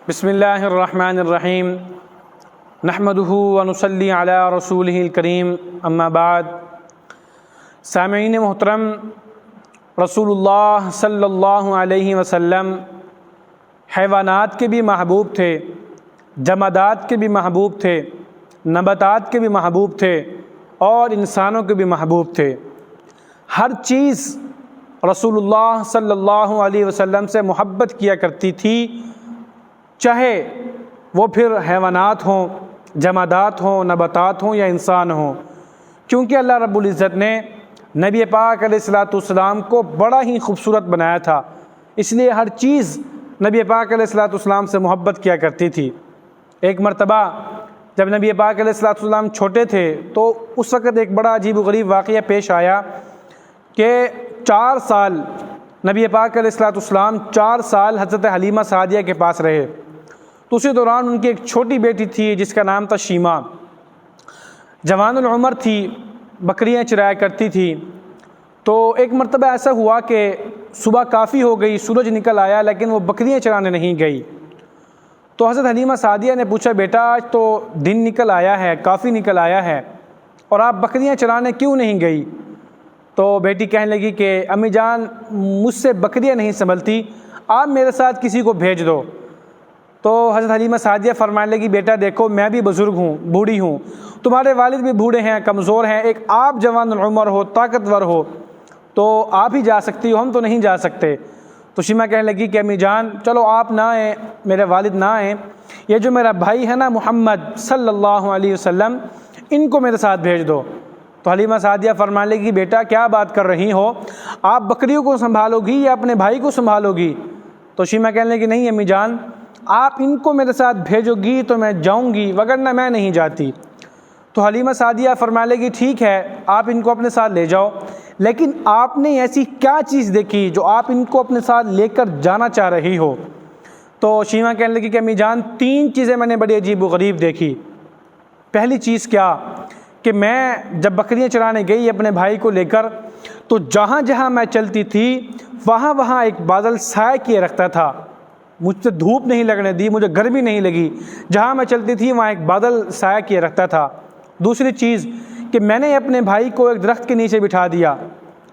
بسم اللہ الرحمن الرحیم نحمدہ ونصلی علی رسولہ الکریم اما بعد۔ سامعین محترم، رسول اللہ صلی اللہ علیہ وسلم حیوانات کے بھی محبوب تھے، جمادات کے بھی محبوب تھے، نباتات کے بھی محبوب تھے اور انسانوں کے بھی محبوب تھے۔ ہر چیز رسول اللہ صلی اللہ علیہ وسلم سے محبت کیا کرتی تھی، چاہے وہ پھر حیوانات ہوں، جمادات ہوں، نباتات ہوں یا انسان ہوں، کیونکہ اللہ رب العزت نے نبی پاک علیہ السلام کو بڑا ہی خوبصورت بنایا تھا، اس لیے ہر چیز نبی پاک علیہ السلام سے محبت کیا کرتی تھی۔ ایک مرتبہ جب نبی پاک علیہ السلام چھوٹے تھے تو اس وقت ایک بڑا عجیب و غریب واقعہ پیش آیا کہ 4 سال نبی پاک علیہ السلام 4 سال حضرت حلیمہ سعدیہ کے پاس رہے۔ تو اسی دوران ان کی ایک چھوٹی بیٹی تھی جس کا نام تھا شیمہ، جوان العمر تھی، بکریاں چرایا کرتی تھی۔ تو ایک مرتبہ ایسا ہوا کہ صبح کافی ہو گئی، سورج نکل آیا لیکن وہ بکریاں چرانے نہیں گئی۔ تو حضرت حلیمہ سعدیہ نے پوچھا، بیٹا آج تو دن نکل آیا ہے، کافی نکل آیا ہے، اور آپ بکریاں چرانے کیوں نہیں گئی؟ تو بیٹی کہنے لگی کہ امی جان مجھ سے بکریاں نہیں سنبھلتی، آپ میرے ساتھ کسی کو بھیج دو۔ تو حضرت حلیمہ سعدیہ فرمانے لگی، بیٹا دیکھو میں بھی بزرگ ہوں، بوڑھی ہوں، تمہارے والد بھی بوڑھے ہیں، کمزور ہیں، ایک آپ جوان العمر ہو، طاقتور ہو، تو آپ ہی جا سکتی ہو، ہم تو نہیں جا سکتے۔ تو شیمہ کہنے لگی کہ امی جان چلو آپ نہ آئیں، میرے والد نہ آئیں، یہ جو میرا بھائی ہے نا محمد صلی اللہ علیہ وسلم، ان کو میرے ساتھ بھیج دو۔ تو حلیمہ سعدیہ فرمانے لگی، بیٹا کیا بات کر رہی ہو، آپ بکریوں کو سنبھالو گی یا اپنے بھائی کو سنبھالو گی؟ تو شیمہ کہنے لگی، نہیں امی جان آپ ان کو میرے ساتھ بھیجو گی تو میں جاؤں گی، وگرنہ میں نہیں جاتی۔ تو حلیمہ سعدیہ فرمانے لگی، ٹھیک ہے آپ ان کو اپنے ساتھ لے جاؤ، لیکن آپ نے ایسی کیا چیز دیکھی جو آپ ان کو اپنے ساتھ لے کر جانا چاہ رہی ہو؟ تو شیمہ کہنے لگی کہ امی جان 3 چیزیں میں نے بڑی عجیب و غریب دیکھی۔ پہلی چیز کیا کہ میں جب بکریاں چرانے گئی اپنے بھائی کو لے کر، تو جہاں جہاں میں چلتی تھی وہاں وہاں ایک بادل سایہ کیے رکھتا تھا، مجھ سے دھوپ نہیں لگنے دی، مجھے گرمی نہیں لگی، جہاں میں چلتی تھی وہاں ایک بادل سایہ کیے رکھتا تھا۔ دوسری چیز کہ میں نے اپنے بھائی کو ایک درخت کے نیچے بٹھا دیا،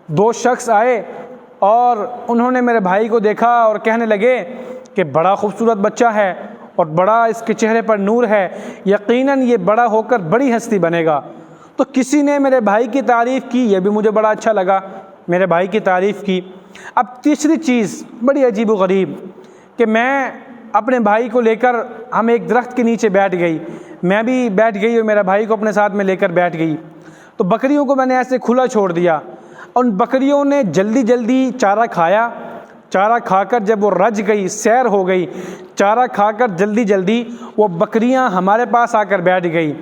2 شخص آئے اور انہوں نے میرے بھائی کو دیکھا اور کہنے لگے کہ بڑا خوبصورت بچہ ہے اور بڑا اس کے چہرے پر نور ہے، یقیناً یہ بڑا ہو کر بڑی ہستی بنے گا۔ تو کسی نے میرے بھائی کی تعریف کی، یہ بھی مجھے بڑا اچھا لگا، میرے بھائی کی تعریف کی۔ اب تیسری چیز بڑی عجیب و غریب کہ میں اپنے بھائی کو لے کر ہم ایک درخت کے نیچے بیٹھ گئی، میں بھی بیٹھ گئی اور میرا بھائی کو اپنے ساتھ میں لے کر بیٹھ گئی۔ تو بکریوں کو میں نے ایسے کھلا چھوڑ دیا، اور ان بکریوں نے جلدی جلدی چارہ کھایا، چارہ کھا کر جب وہ رج گئی، سیر ہو گئی، چارہ کھا کر جلدی جلدی وہ بکریاں ہمارے پاس آ کر بیٹھ گئی۔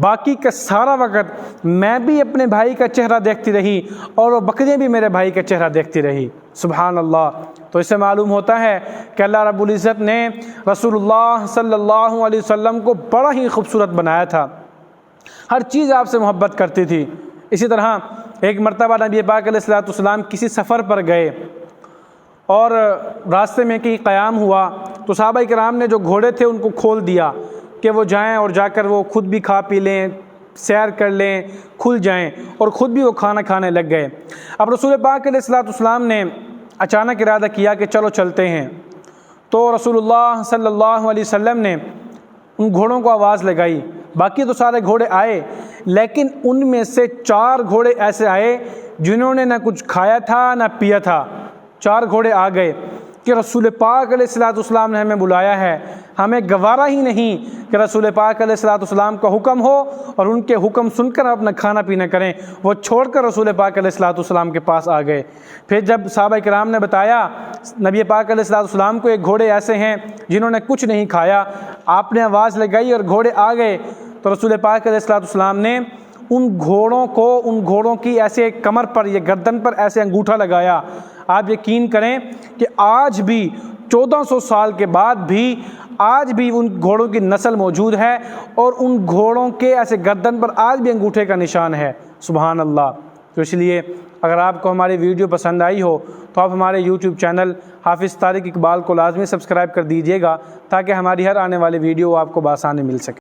باقی کا سارا وقت میں بھی اپنے بھائی کا چہرہ دیکھتی رہی اور وہ بکریاں بھی میرے بھائی کا چہرہ دیکھتی رہی۔ سبحان اللہ۔ تو اس سے معلوم ہوتا ہے کہ اللہ رب العزت نے رسول اللہ صلی اللہ علیہ وسلم کو بڑا ہی خوبصورت بنایا تھا، ہر چیز آپ سے محبت کرتی تھی۔ اسی طرح ایک مرتبہ نبی پاک علیہ السلام کسی سفر پر گئے اور راستے میں کہیں قیام ہوا، تو صحابہ کرام نے جو گھوڑے تھے ان کو کھول دیا کہ وہ جائیں اور جا کر وہ خود بھی کھا پی لیں، سیر کر لیں، کھل جائیں، اور خود بھی وہ کھانا کھانے لگ گئے۔ اب رسول پاک علیہ السلام نے اچانک ارادہ کیا کہ چلو چلتے ہیں۔ تو رسول اللہ صلی اللہ علیہ وسلم نے ان گھوڑوں کو آواز لگائی، باقی تو سارے گھوڑے آئے، لیکن ان میں سے 4 گھوڑے ایسے آئے جنہوں نے نہ کچھ کھایا تھا نہ پیا تھا۔ 4 گھوڑے آ گئے کہ رسول پاک علیہ السلام نے ہمیں بلایا ہے، ہمیں گوارا ہی نہیں کہ رسول پاک علیہ السلام کا حکم ہو اور ان کے حکم سن کر اپنا کھانا پینا کریں۔ وہ چھوڑ کر رسول پاک علیہ السلام کے پاس آ گئے۔ پھر جب صحابہ کرام نے بتایا نبی پاک علیہ السلام کو ایک گھوڑے ایسے ہیں جنہوں نے کچھ نہیں کھایا، آپ نے آواز لگائی اور گھوڑے آ گئے، تو رسول پاک علیہ السلام نے ان گھوڑوں کی ایسے کمر پر یا گردن پر ایسے انگوٹھا لگایا۔ آپ یقین کریں کہ آج بھی 1400 سال کے بعد بھی آج بھی ان گھوڑوں کی نسل موجود ہے اور ان گھوڑوں کے ایسے گردن پر آج بھی انگوٹھے کا نشان ہے۔ سبحان اللہ۔ تو اس لیے اگر آپ کو ہماری ویڈیو پسند آئی ہو تو آپ ہمارے یوٹیوب چینل حافظ طارق اقبال کو لازمی سبسکرائب کر دیجیے گا تاکہ ہماری ہر آنے والی ویڈیو آپ کو بآسانی مل سکے۔